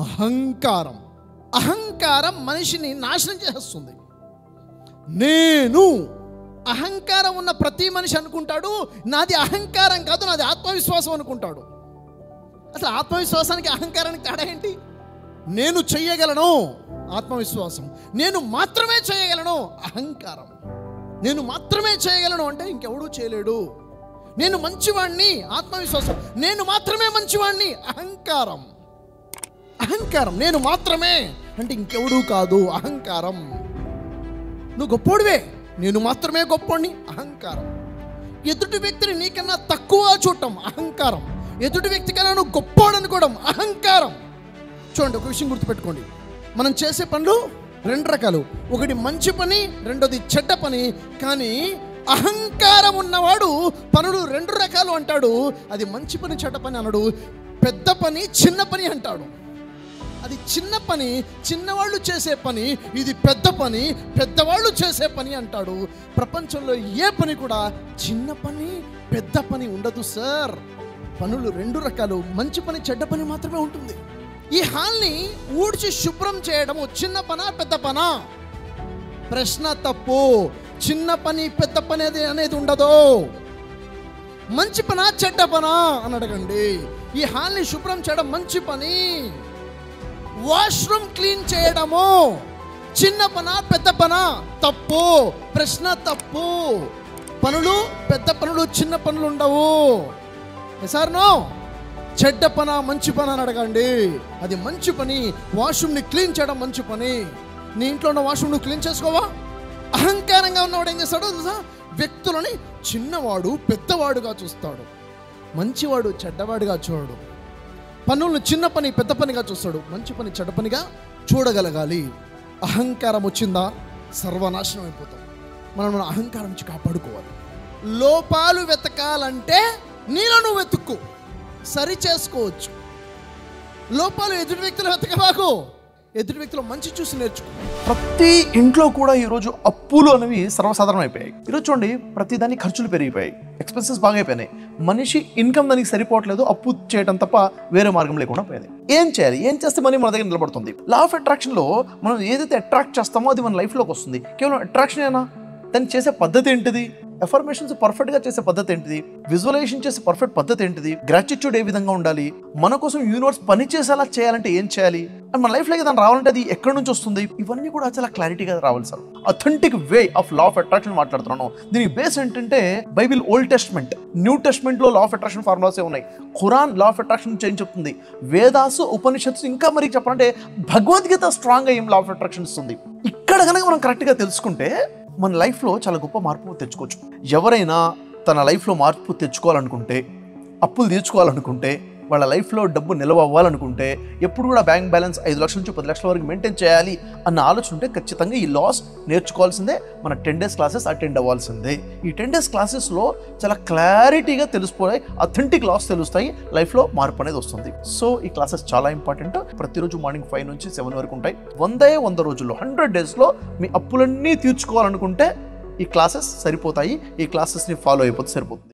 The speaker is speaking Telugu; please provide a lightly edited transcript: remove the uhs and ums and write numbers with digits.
అహంకారం. అహంకారం మనిషిని నాశనం చేస్తుంది. నేను అహంకారం ఉన్న ప్రతి మనిషి అనుకుంటాడు నాది అహంకారం కాదు, నాది ఆత్మవిశ్వాసం అనుకుంటాడు. అసలు ఆత్మవిశ్వాసానికి అహంకారానికి తేడా ఏంటి? నేను చెయ్యగలను ఆత్మవిశ్వాసం, నేను మాత్రమే చేయగలను అహంకారం. నేను మాత్రమే చేయగలను అంటే ఇంకెవడూ చేయలేడు. నేను మంచివాణ్ణి ఆత్మవిశ్వాసం, నేను మాత్రమే మంచివాణ్ణి అహంకారం. అహంకారం నేను మాత్రమే అంటే ఇంకెవడూ కాదు అహంకారం. నువ్వు గొప్పోడివే, నేను మాత్రమే గొప్పోడిని అహంకారం. ఎదుటి వ్యక్తిని నీకన్నా తక్కువ చూడటం అహంకారం. ఎదుటి వ్యక్తి కన్నా నువ్వు గొప్పోడు అనుకోవడం అహంకారం. చూడండి, ఒక విషయం గుర్తుపెట్టుకోండి, మనం చేసే పనులు రెండు రకాలు. ఒకటి మంచి పని, రెండోది చెడ్డ పని. కానీ అహంకారం ఉన్నవాడు పనులు రెండు రకాలు అంటాడు. అది మంచి పని చెడ్డ పని అనడు, పెద్ద పని చిన్న పని అంటాడు. అది చిన్న పని, చిన్నవాళ్ళు చేసే పని, ఇది పెద్ద పని, పెద్దవాళ్ళు చేసే పని అంటాడు. ప్రపంచంలో ఏ పని కూడా చిన్న పని పెద్ద పని ఉండదు సార్. పనులు రెండు రకాలు, మంచి పని చెడ్డ పని మాత్రమే ఉంటుంది. ఈ హాల్ని ఊడ్చి శుభ్రం చేయడము చిన్న పనా పెద్ద పనా? ప్రశ్న తప్పు. చిన్న పని పెద్ద పని అనేది ఉండదు. మంచి పనా చెడ్డ పనా అని అడగండి. ఈ హాల్ని శుభ్రం చేయడం మంచి పని. వాష్రూమ్ క్లీన్ చేయడము చిన్న పనా పెద్ద పనా? తప్పు. ప్రశ్న తప్పు. పనులు పెద్ద పనులు చిన్న పనులు ఉండవు. సార్ నో, చెడ్డ పనా మంచి పని అని అడగండి. అది మంచి పని. వాష్రూమ్ని క్లీన్ చేయడం మంచి పని. నీ ఇంట్లో ఉన్న వాష్రూమ్ నువ్వు క్లీన్ చేసుకోవా? అహంకారంగా ఉన్నవాడు ఏం చేస్తాడు తెలుసా? వ్యక్తులని చిన్నవాడు పెద్దవాడుగా చూస్తాడు, మంచివాడు చెడ్డవాడుగా చూడడు. పనులను చిన్న పని పెద్ద పనిగా చూస్తాడు, మంచి పని చెడ్డ పనిగా చూడగలగాలి. అహంకారం వచ్చిందా సర్వనాశనం అయిపోతాం. మనం మన అహంకారం నుంచి కాపాడుకోవాలి. లోపాలు వెతకాలంటే నీలో నువ్వు వెతుక్కు, సరి చేసుకోవచ్చు. లోపాలు ఎదుటి వ్యక్తులు వెతకబాకు, ఎదుటి వ్యక్తులు మంచి చూసి నేర్చుకో. ప్రతి ఇంట్లో కూడా ఈరోజు అప్పులు అనేవి సర్వసాధారణం అయిపోయాయి. ఈరోజు చూడండి, ప్రతి దానికి ఖర్చులు పెరిగిపోయాయి, ఎక్స్పెన్సెస్ బాగా అయిపోయినాయి. మనిషి ఇన్కమ్ దానికి సరిపోవట్లేదు, అప్పు చేయడం తప్ప వేరే మార్గం లేకుండా పోయింది. ఏం చేయాలి? ఏం చేస్తే మనీ మన దగ్గర నిలబడుతుంది? లా ఆఫ్ అట్రాక్షన్లో మనం ఏదైతే అట్రాక్ట్ చేస్తామో అది మన లైఫ్లోకి వస్తుంది. కేవలం అట్రాక్షన్ ఏనా? దాన్ని చేసే పద్ధతి ఏంటిది? ఎఫర్మేషన్స్ పర్ఫెక్ట్గా చేసే పద్ధతి ఏంటిది? విజువలైజేషన్ చేసే పర్ఫెక్ట్ పద్ధతి ఏంటిది? గ్రాటిట్యూడ్ ఏ విధంగా ఉండాలి? మన కోసం యూనివర్స్ పని చేసేలా చేయాలంటే ఏం చేయాలి? అండ్ మన లైఫ్లోకి దాన్ని రావాలంటే అది ఎక్కడి నుంచి వస్తుంది? ఇవన్నీ కూడా చాలా క్లారిటీగా రావాలి sir. Authentic way of law of attraction మాట్లాడుతున్నాను. దీనికి బేస్ ఏంటంటే బైబిల్, ఓల్డ్ టెస్ట్మెంట్, న్యూ టెస్ట్మెంట్లో లా ఆఫ్ అట్రాక్షన్ ఫార్ములాసే ఉన్నాయి. ఖురాన్ లా ఆఫ్ అట్రాక్షన్ ఏం చెప్తుంది? వేదాసు, ఉపనిషత్తు, ఇంకా మరి చెప్పాలంటే భగవద్గీత స్ట్రాంగ్గా ఏం లా ఆఫ్ అట్రాక్షన్ ఇస్తుంది. ఇక్కడ కనుక మనం కరెక్ట్గా తెలుసుకుంటే మన లైఫ్లో చాలా గొప్ప మార్పు తెచ్చుకోవచ్చు. ఎవరైనా తన లైఫ్లో మార్పు తెచ్చుకోవాలనుకుంటే, అప్పులు తీర్చుకోవాలనుకుంటే, వాళ్ళ లైఫ్లో డబ్బు నిల్వ అవ్వాలనుకుంటే, ఎప్పుడు కూడా బ్యాంక్ బ్యాలెన్స్ 5 లక్షల నుంచి 10 లక్షల వరకు మెయింటైన్ చేయాలి అన్న ఆలోచన ఉంటే ఖచ్చితంగా ఈ లాస్ నేర్చుకోవాల్సిందే. మన 10 days క్లాసెస్ అటెండ్ అవ్వాల్సిందే. ఈ 10 days క్లాసెస్లో చాలా క్లారిటీగా తెలిసిపోయి అథెంటిక్ లాస్ తెలుస్తాయి, లైఫ్లో మార్పు అనేది వస్తుంది. సో ఈ క్లాసెస్ చాలా ఇంపార్టెంట్. ప్రతిరోజు మార్నింగ్ 5 నుంచి 7 వరకు ఉంటాయి. 100 రోజుల్లో 100 daysలో మీ అప్పులన్నీ తీర్చుకోవాలనుకుంటే ఈ క్లాసెస్ సరిపోతాయి. ఈ క్లాసెస్ని ఫాలో అయిపోతే సరిపోతుంది.